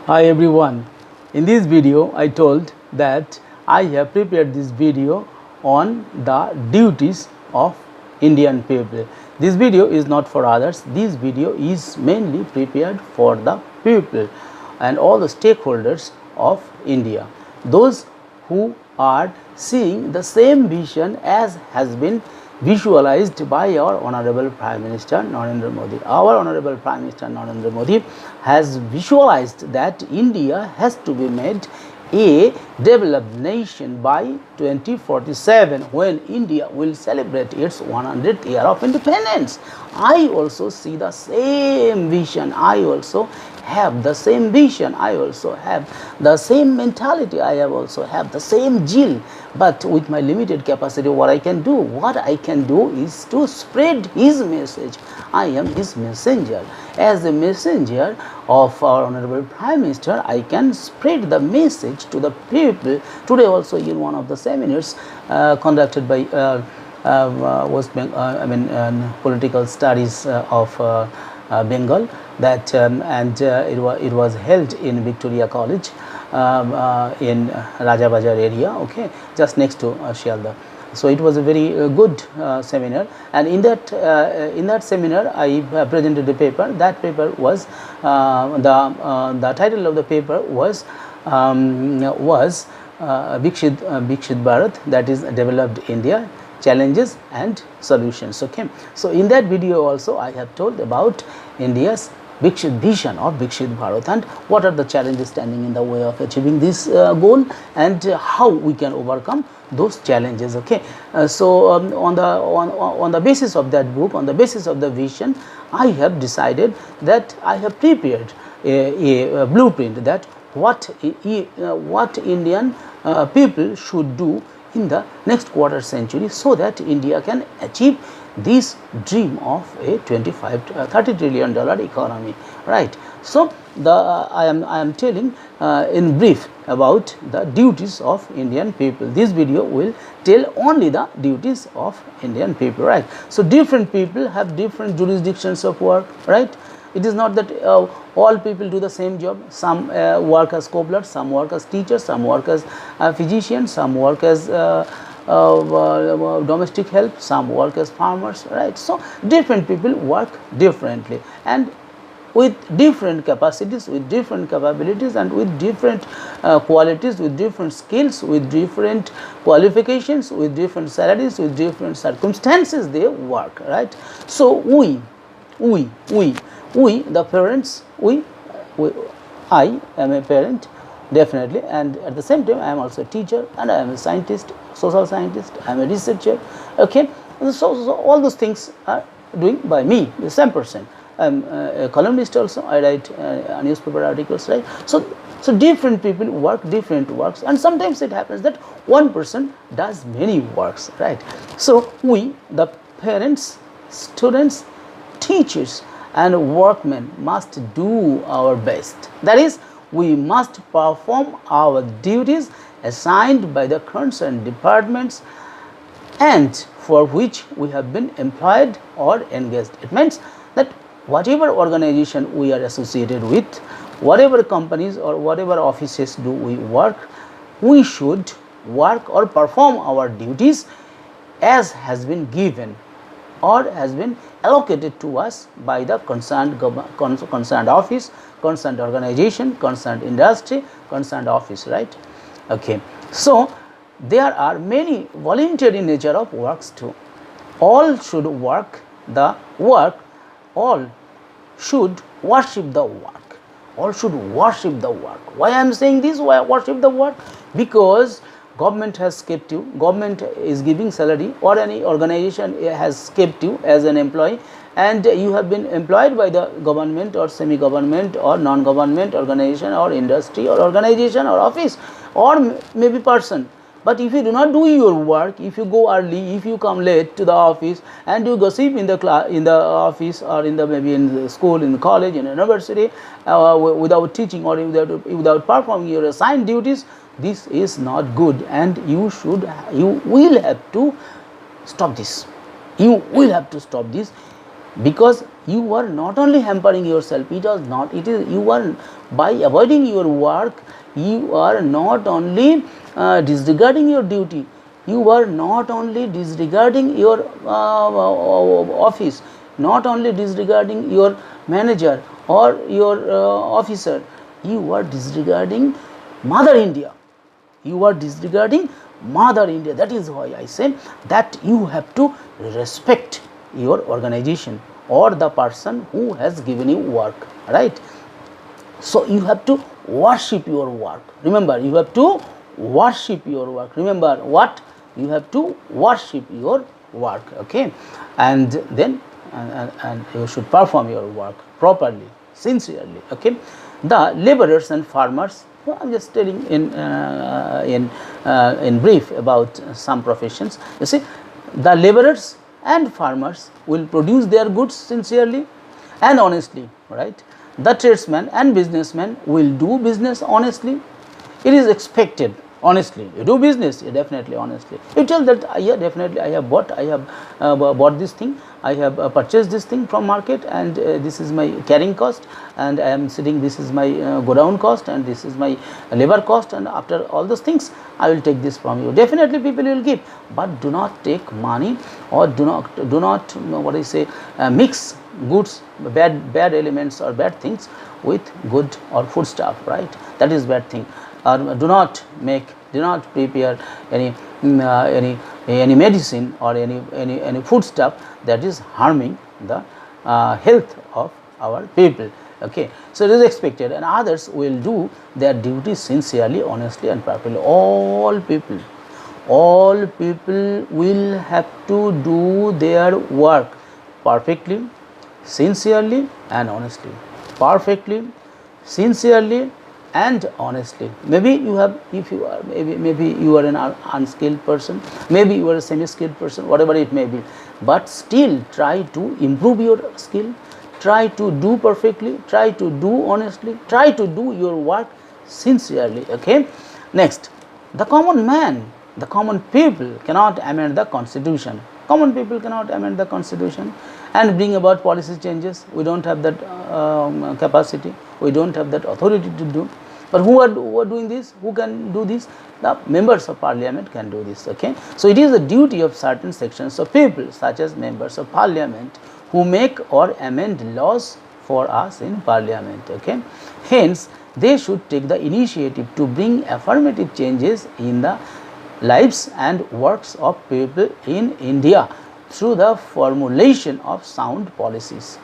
Hi everyone. In this video I told that I have prepared this video on the duties of Indian people. This video is not for others. This video is mainly prepared for the people and all the stakeholders of India. Those who are seeing the same vision as has been visualized by our Honorable Prime Minister Narendra Modi. Our Honorable Prime Minister Narendra Modi has visualized that India has to be made a developed nation by 2047, when India will celebrate its 100th year of independence. I also see the same vision. I also have the same vision. I also have the same mentality. I also have the same zeal. But with my limited capacity, what I can do is to spread his message. I am his messenger. As a messenger of our Honorable Prime Minister, I can spread the message to the people. Today also in one of the seminars conducted by political studies of Bengal, that it was held in Victoria College in Rajabajar area, okay, just next to Shialda. So it was a very good seminar, and in that seminar I presented a paper. That paper was the title of the paper was Viksit Bharat, that is Developed India, Challenges and Solutions. Okay, so in that video also I have told about India's Viksit vision or Viksit Bharat, and what are the challenges standing in the way of achieving this goal, and how we can overcome those challenges. Okay, on the basis of that book, on the basis of the vision, I have decided that I have prepared a blueprint that what Indian people should do in the next quarter century, so that India can achieve this dream of a $30 trillion economy, right? So I am telling in brief about the duties of Indian people. This video will tell only the duties of Indian people, right? So different people have different jurisdictions of work, right? It is not that all people do the same job. Some work as cobblers, some work as teachers, some work as physicians, some work as domestic help, some work as farmers, right? So different people work differently, and with different capacities, with different capabilities, and with different qualities, with different skills, with different qualifications, with different salaries, with different circumstances they work, right? So we the parents, I am a parent, definitely, and at the same time I am also a teacher, and I am a scientist, social scientist, I am a researcher, okay? So all those things are doing by me, the same person. I am a columnist also. I write newspaper articles, right? So different people work different works, and sometimes it happens that one person does many works, right? So we, the parents, students, teachers and workmen, must do our best. That is, we must perform our duties assigned by the concerned departments and for which we have been employed or engaged. It means that whatever organization we are associated with, whatever companies or whatever offices do we work, we should work or perform our duties as has been given or has been allocated to us by the concerned office, concerned organization, concerned industry, concerned office, right? Okay, so there are many voluntary nature of works too. All should work the work, all should worship the work, all should worship the work. Why I am saying this? Why worship the work? Because government has kept you, government is giving salary, or any organization has kept you as an employee, and you have been employed by the government or semi-government or non-government organization or industry or organization or office or maybe person. But if you do not do your work, if you go early, if you come late to the office, and you gossip in the office, or in the maybe in the school, in the college, in the university, without teaching or without performing your assigned duties, this is not good, and you will have to stop this. You will have to stop this, because you are not only hampering yourself, it is you are, by avoiding your work, you are not only disregarding your duty, you are not only disregarding your office, not only disregarding your manager or your officer, you are disregarding Mother India. You are disregarding Mother India. That is why I say that you have to respect your organization or the person who has given you work, right? So you have to worship your work. Remember, you have to worship your work. Remember what? You have to worship your work, okay? And then and you should perform your work properly, sincerely, okay? The laborers and farmers, I am just telling in brief about some professions. You see, the laborers and farmers will produce their goods sincerely and honestly, right? The tradesmen and businessmen will do business honestly. It is expected, honestly. You do business, definitely honestly. You tell that, yeah, definitely I have bought this thing, I have purchased this thing from market, and this is my carrying cost, and I am sitting, this is my go down cost, and this is my labor cost, and after all those things I will take this from you. Definitely people will give, but do not take money, or do not what I say, mix goods, bad elements or bad things with good or food stuff, right? That is bad thing. Or do not prepare any medicine or any food stuff that is harming the health of our people, okay? So it is expected, and others will do their duty sincerely, honestly and properly. All people will have to do their work perfectly, sincerely and honestly. Perfectly, sincerely and honestly. Maybe you have, if you are, maybe you are an unskilled person, maybe you are a semi-skilled person, whatever it may be, but still try to improve your skill, try to do perfectly, try to do honestly, try to do your work sincerely, okay? Next, the common man, the common people cannot amend the constitution. Common people cannot amend the constitution and bring about policy changes. We don't have that capacity, we don't have that authority to do. But who are doing this? Who can do this? The members of parliament can do this, okay? So it is the duty of certain sections of people, such as members of parliament, who make or amend laws for us in parliament, okay? Hence, they should take the initiative to bring affirmative changes in the lives and works of people in India through the formulation of sound policies.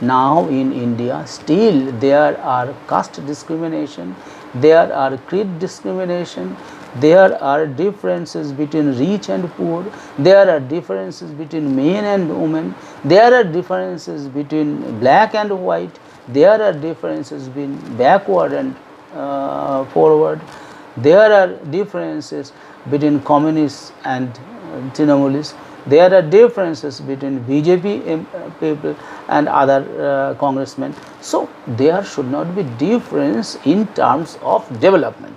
Now in India, still there are caste discrimination, there are creed discrimination, there are differences between rich and poor, there are differences between men and women, there are differences between black and white, there are differences between backward and forward, there are differences between communists and Trinamulis, there are differences between BJP people and other congressmen. So there should not be difference in terms of development.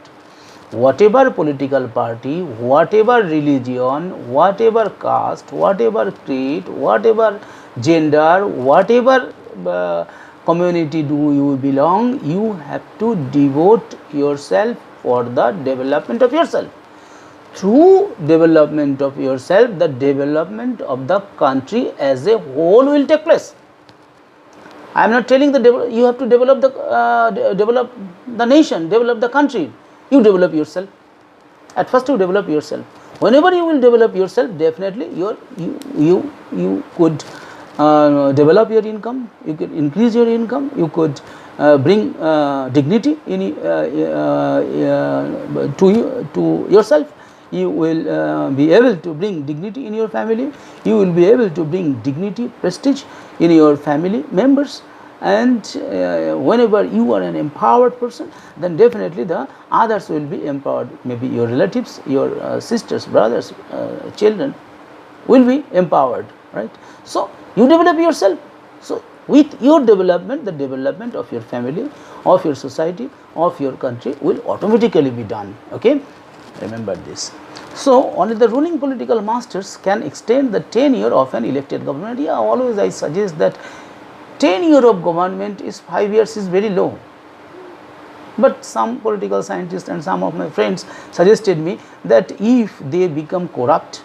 Whatever political party, whatever religion, whatever caste, whatever creed, whatever gender, whatever community do you belong, you have to devote yourself for the development of yourself. Through development of yourself, the development of the country as a whole will take place. I am not telling that you have to develop the nation, develop the country. You develop yourself. At first, you develop yourself. Whenever you will develop yourself, definitely you could develop your income. You could increase your income. You could bring dignity in to yourself. You will be able to bring dignity in your family, you will be able to bring dignity, prestige in your family members, and whenever you are an empowered person, then definitely the others will be empowered. Maybe your relatives, your sisters, brothers, children will be empowered, right? So you develop yourself. So with your development, the development of your family, of your society, of your country will automatically be done, okay? Remember this. So only the ruling political masters can extend the tenure of an elected government. Yeah, always I suggest that tenure of government is 5 years is very low. But some political scientists and some of my friends suggested me that if they become corrupt,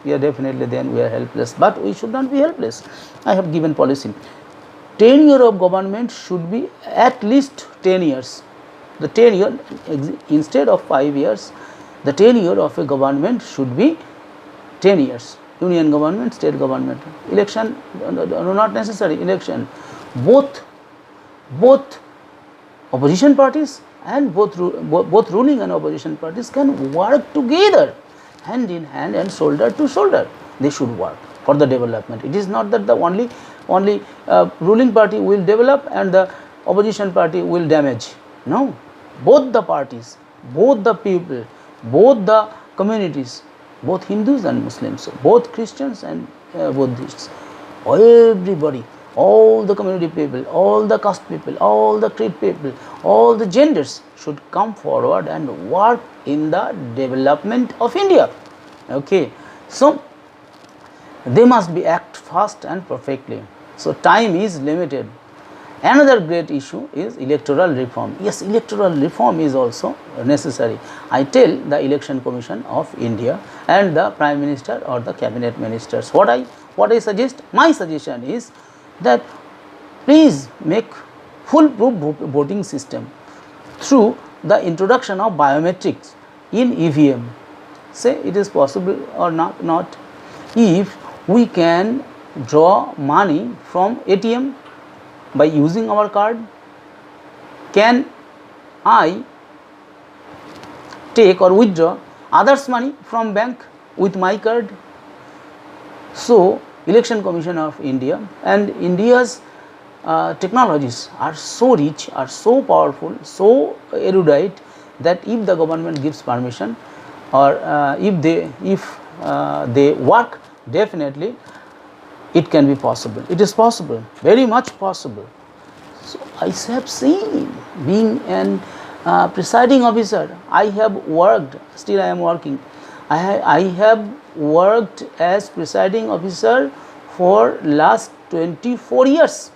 yeah, definitely then we are helpless. But we should not be helpless. I have given policy. Tenure of government should be at least 10 years. The tenure, instead of 5 years, the tenure of a government should be 10 years. Union government, state government. Election, not necessary election. Both opposition parties and both ruling and opposition parties can work together, hand in hand and shoulder to shoulder. They should work for the development. It is not that the only ruling party will develop and the opposition party will damage. No, both the parties, both the people, both the communities, both Hindus and Muslims, both Christians and Buddhists, everybody, all the community people, all the caste people, all the creed people, all the genders should come forward and work in the development of India. Okay, so they must be act fast and perfectly. So time is limited. Another great issue is electoral reform. Yes, electoral reform is also necessary. I tell the Election Commission of India and the Prime Minister or the Cabinet Ministers what I suggest. My suggestion is that please make foolproof voting system through the introduction of biometrics in EVM. Say it is possible or not. If we can draw money from ATM by using our card, can I take or withdraw others' money from bank with my card? So Election Commission of India and India's technologies are so rich, are so powerful, so erudite that if the government gives permission or if they work, definitely it can be possible. It is possible, very much possible. So I have seen, being an presiding officer, I have worked, still I am working. I have worked as presiding officer for last 24 years,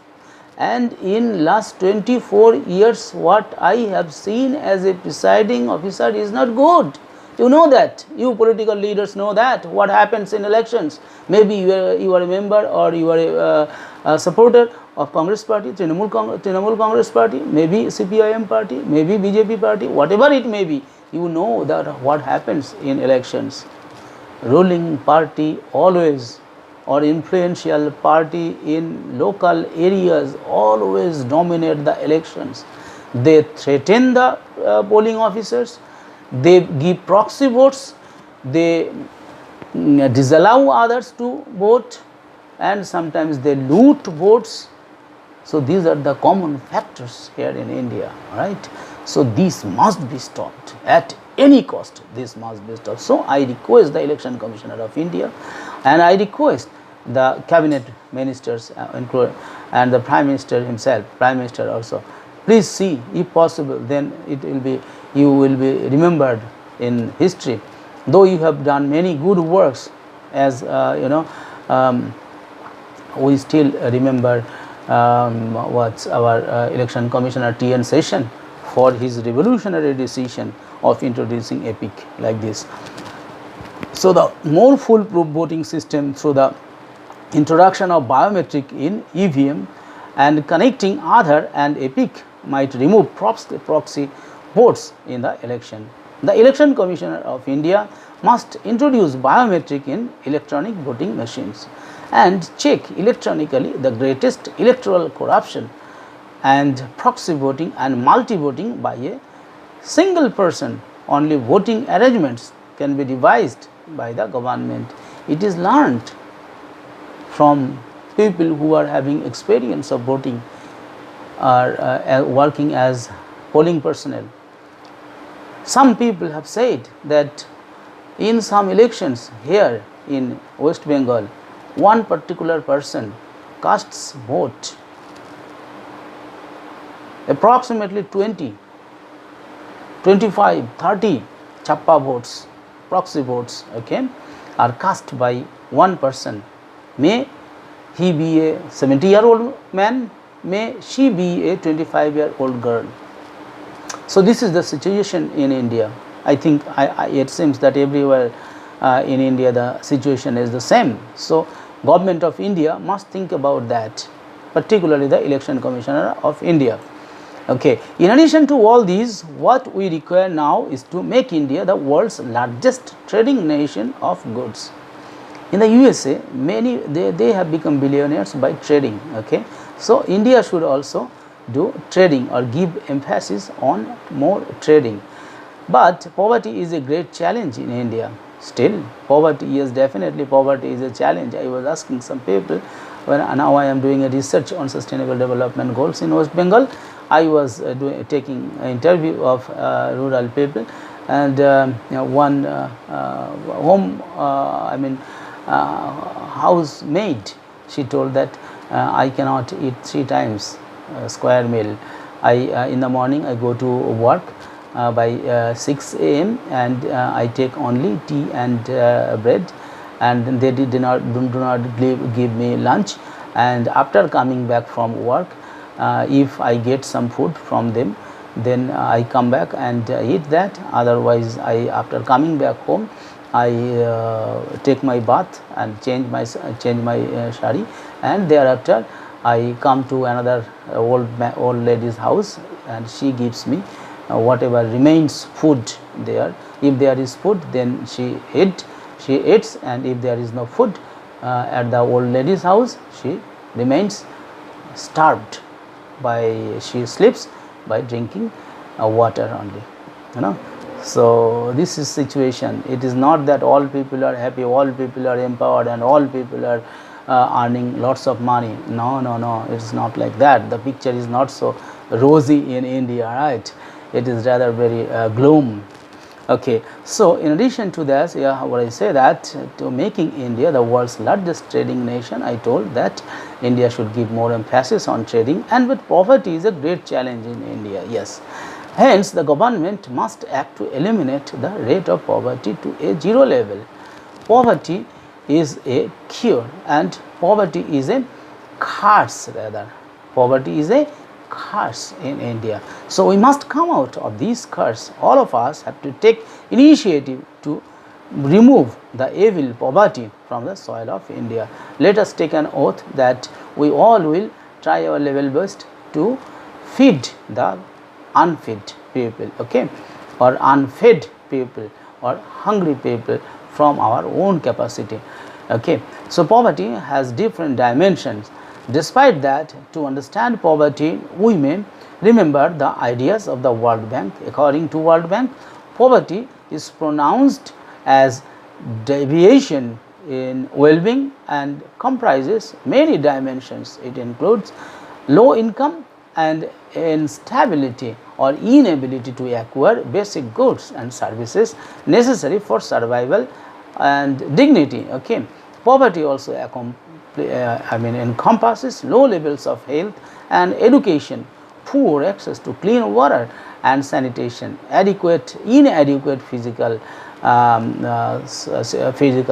and in last 24 years what I have seen as a presiding officer is not good. You know that, you political leaders know that what happens in elections. Maybe you are a member or you are a supporter of Congress party, Trinamool Congress party, maybe CPIM party, maybe BJP party, whatever it may be, you know that what happens in elections. Ruling party always, or influential party in local areas always dominate the elections. They threaten the polling officers, they give proxy votes, they disallow others to vote, and sometimes they loot votes. So these are the common factors here in India, right? So this must be stopped at any cost. This must be stopped. So I request the Election Commissioner of India and I request the cabinet ministers and the Prime Minister himself, Prime Minister also, please see, if possible, then it will be, you will be remembered in history. Though you have done many good works, as we still remember what's our Election Commissioner T.N. Session for his revolutionary decision of introducing EPIC like this. So the more foolproof voting system through the introduction of biometric in EVM and connecting Aadhaar and EPIC might remove proxy votes in the election. The Election Commissioner of India must introduce biometric in electronic voting machines and check electronically the greatest electoral corruption and proxy voting and multi-voting by a single person. Only voting arrangements can be devised by the government. It is learned from people who are having experience of voting or working as polling personnel. Some people have said that in some elections here in West Bengal, one particular person casts vote. Approximately 20, 25, 30 chappa votes, proxy votes, okay, are cast by one person. May he be a 70-year-old man may she be a 25-year-old girl. So this is the situation in India. I think it seems that everywhere in India the situation is the same. So government of India must think about that, particularly the Election Commissioner of India. Okay. In addition to all these, what we require now is to make India the world's largest trading nation of goods. In the USA, many they have become billionaires by trading. Okay. So India should also do trading or give emphasis on more trading. But poverty is a great challenge in India. Still, poverty, yes, definitely poverty is a challenge. I was asking some people when now I am doing a research on sustainable development goals in West Bengal. I was taking an interview of rural people, and one housemaid, she told that I cannot eat 3 times square meal. In the morning I go to work by 6 a.m. and I take only tea and bread, and they do not give me lunch, and after coming back from work, if I get some food from them, then I come back and eat that. Otherwise, after coming back home, I take my bath and change my sari, and thereafter I come to another old lady's house, and she gives me whatever remains food there. If there is food, then she eats, and if there is no food at the old lady's house, she remains starved. She sleeps by drinking water only. So this is situation. It is not that all people are happy, all people are empowered, and all people are earning lots of money. No, it is not like that. The picture is not so rosy in India, right? It is rather very gloom. Okay, so in addition to that, what I say that to making India the world's largest trading nation, I told that India should give more emphasis on trading, and but poverty is a great challenge in India, yes. Hence, the government must act to eliminate the rate of poverty to a 0 level. Poverty is a cure, and poverty is a curse rather. Poverty is a curse in India. So we must come out of this curse. All of us have to take initiative to remove the evil poverty from the soil of India. Let us take an oath that we all will try our level best to feed the unfed people, okay, or unfed people or hungry people from our own capacity. Okay. So poverty has different dimensions. Despite that, to understand poverty, we may remember the ideas of the World Bank. According to World Bank, poverty is pronounced as deviation in well-being and comprises many dimensions. It includes low income and instability or inability to acquire basic goods and services necessary for survival and dignity. Okay. Poverty also encompasses low levels of health and education, poor access to clean water and sanitation, inadequate physical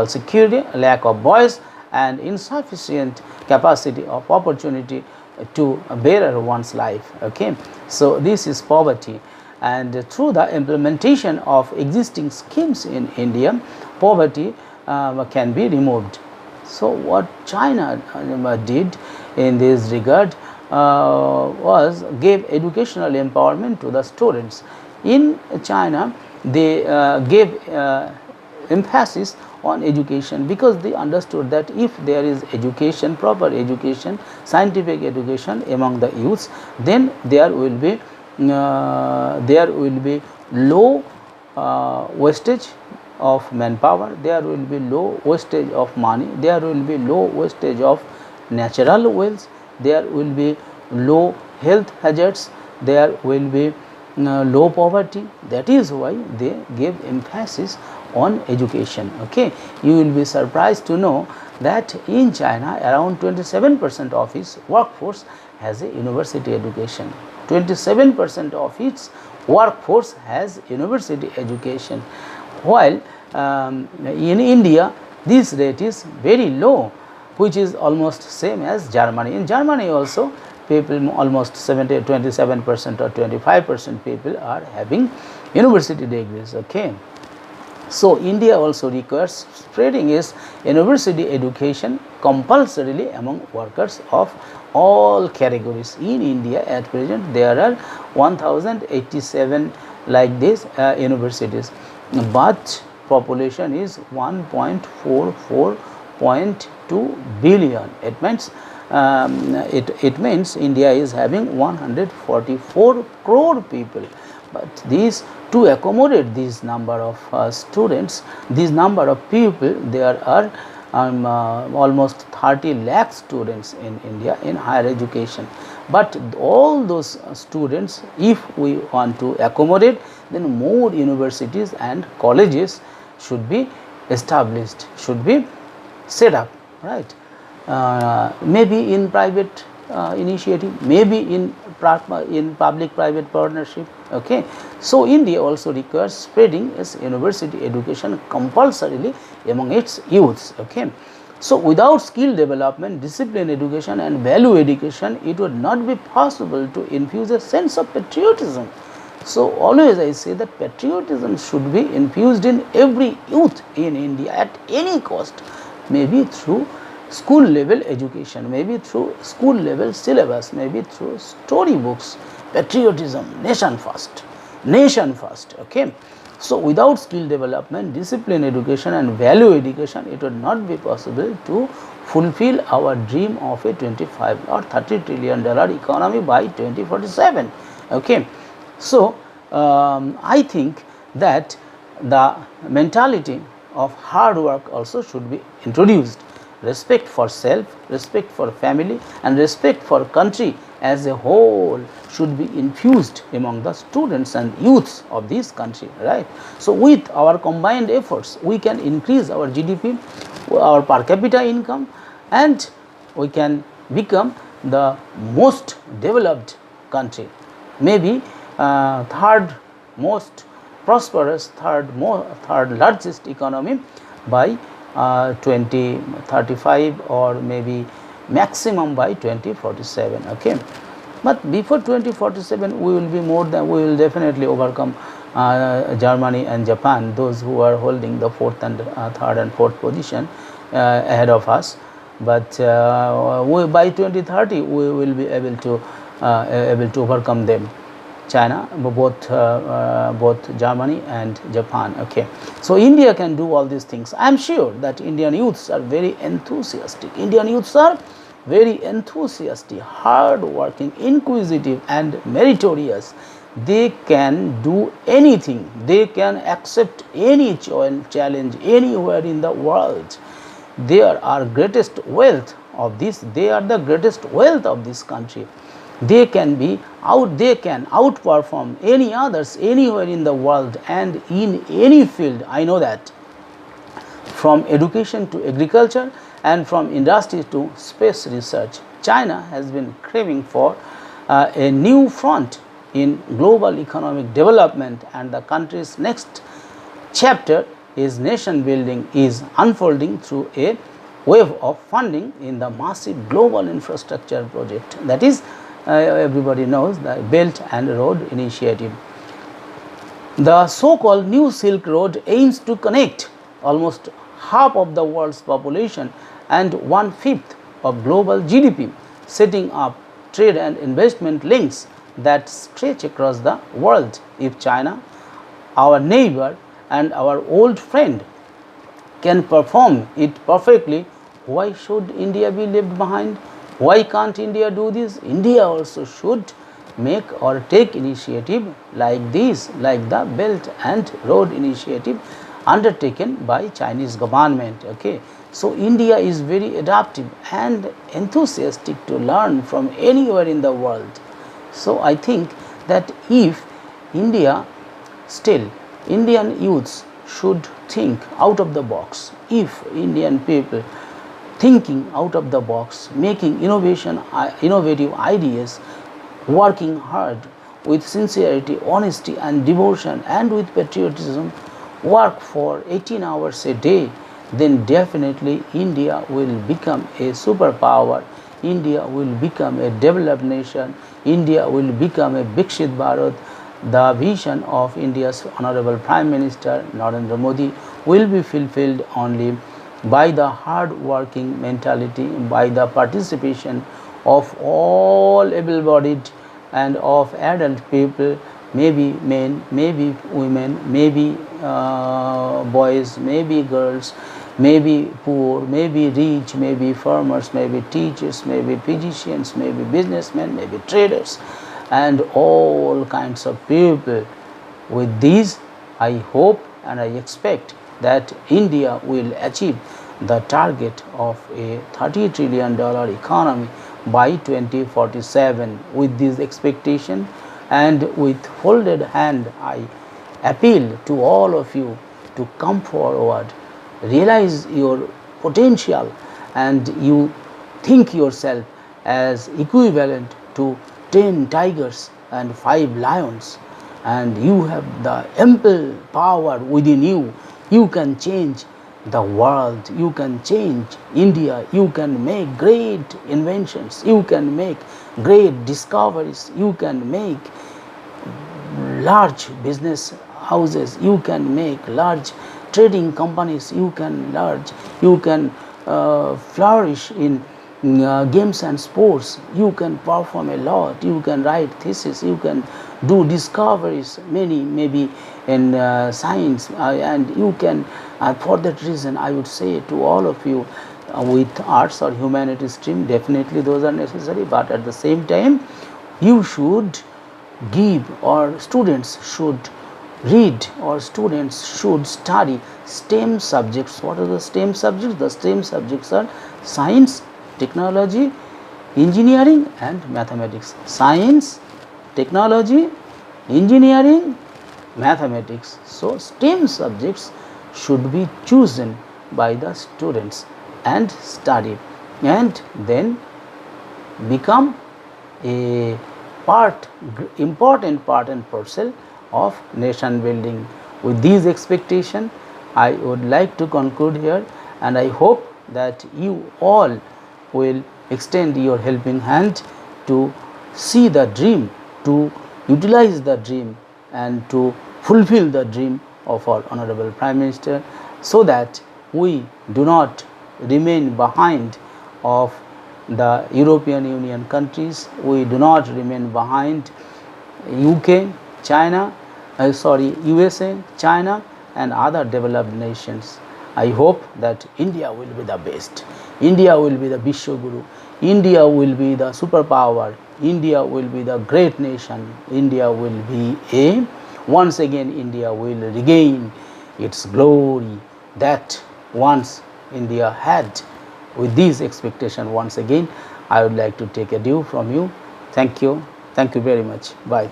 security, lack of voice, and insufficient capacity of opportunity to better one's life. Okay. So this is poverty, and through the implementation of existing schemes in India, poverty can be removed. So what China did in this regard was gave educational empowerment to the students. In China, they gave emphasis on education because they understood that if there is education, proper education, scientific education among the youths, then there will be low wastage of manpower, there will be low wastage of money, there will be low wastage of natural wealth, there will be low health hazards, there will be low poverty. That is why they gave emphasis on education. Okay. You will be surprised to know that in China around 27% of its workforce has a university education. 27% of its workforce has university education, while in India this rate is very low, which is almost same as Germany. In Germany also people, almost 27% or 25% people are having university degrees. Okay. So India also requires spreading its university education compulsorily among workers of all categories. In India at present there are 1087 like this universities, but population is 1.44.2 billion. It means India is having 144 crore people. But these, to accommodate this number of students, this number of people, there are almost 30 lakh students in India in higher education. But all those students, if we want to accommodate, then more universities and colleges should be established, should be set up, right? Maybe in private initiative, maybe in public-private partnership. Okay. So India also requires spreading its university education compulsorily among its youths. Okay. So without skill development, discipline education and value education, it would not be possible to infuse a sense of patriotism. So always I say that patriotism should be infused in every youth in India at any cost, maybe through school level education, maybe through school level syllabus, maybe through storybooks. Patriotism, nation first, nation first. Okay. So without skill development, discipline education and value education, it would not be possible to fulfill our dream of a 25 or 30 trillion dollar economy by 2047. Okay. So I think that the mentality of hard work also should be introduced. Respect for self, respect for family and respect for country as a whole should be infused among the students and youths of this country, right? So with our combined efforts, we can increase our GDP, our per capita income, and we can become the most developed country, maybe third most prosperous, third largest economy by 2035 or maybe maximum by 2047. Okay. But before 2047 we will definitely overcome Germany and Japan, those who are holding the third and fourth position ahead of us. But by 2030 we will be able to overcome them, China, both Germany and Japan. Okay. So India can do all these things. I am sure that Indian youths are very enthusiastic. Indian youths are very enthusiastic, hard working, inquisitive and meritorious. They can do anything. They can accept any challenge anywhere in the world. They are our greatest wealth of this. They are the greatest wealth of this country. They can outperform any others anywhere in the world and in any field. I know that, from education to agriculture and from industry to space research. China has been craving for a new front in global economic development, and the country's next chapter is nation building is unfolding through a wave of funding in the massive global infrastructure project, that is everybody knows the Belt and Road Initiative. The so-called New Silk Road aims to connect almost half of the world's population and 1/5 of global GDP, setting up trade and investment links that stretch across the world. If China, our neighbor and our old friend, can perform it perfectly, why should India be left behind? Why can't India do this? India also should make or take initiative like this, like the Belt and Road Initiative undertaken by Chinese government. Okay. So India is very adaptive and enthusiastic to learn from anywhere in the world. So I think that if Indian youths should think out of the box, if Indian people thinking out of the box, making innovative ideas, working hard with sincerity, honesty and devotion and with patriotism, work for 18 hours a day, then definitely India will become a superpower India will become a developed nation, India will become a Viksit Bharat. The vision of India's Honorable Prime Minister Narendra Modi will be fulfilled only by the hard-working mentality, by the participation of all able-bodied and of adult people, maybe men, maybe women, maybe boys, maybe girls, maybe poor, maybe rich, maybe farmers, maybe teachers, maybe physicians, maybe businessmen, maybe traders, and all kinds of people. With these, I hope and I expect that India will achieve the target of a $30 trillion economy by 2047. With this expectation and with folded hand, I appeal to all of you to come forward, realize your potential, and you think yourself as equivalent to 10 tigers and 5 lions, and you have the ample power within you. You can change the world, you can change India, you can make great inventions, you can make great discoveries, you can make large business houses, you can make large trading companies, you can flourish in games and sports, you can perform a lot, you can write thesis, you can do discoveries, many maybe in science, and you can, for that reason I would say to all of you, with arts or humanities stream, definitely those are necessary, but at the same time you should give, or students should read, or students should study STEM subjects. What are the STEM subjects? The STEM subjects are science, technology, engineering and mathematics. Science, technology, engineering, mathematics. So STEM subjects should be chosen by the students and studied, and then become a important part and parcel of nation building. With these expectations, I would like to conclude here, and I hope that you all will extend your helping hand to see the dream, to utilize the dream, and to fulfill the dream of our Honorable Prime Minister, so that we do not remain behind of the European Union countries, we do not remain behind UK, China, USA, China and other developed nations. I hope that India will be the best, India will be the Vishwaguru, India will be the superpower, India will be the great nation, India will be once again India will regain its glory that once India had. With these expectations, once again I would like to take adieu from you. Thank you very much. Bye.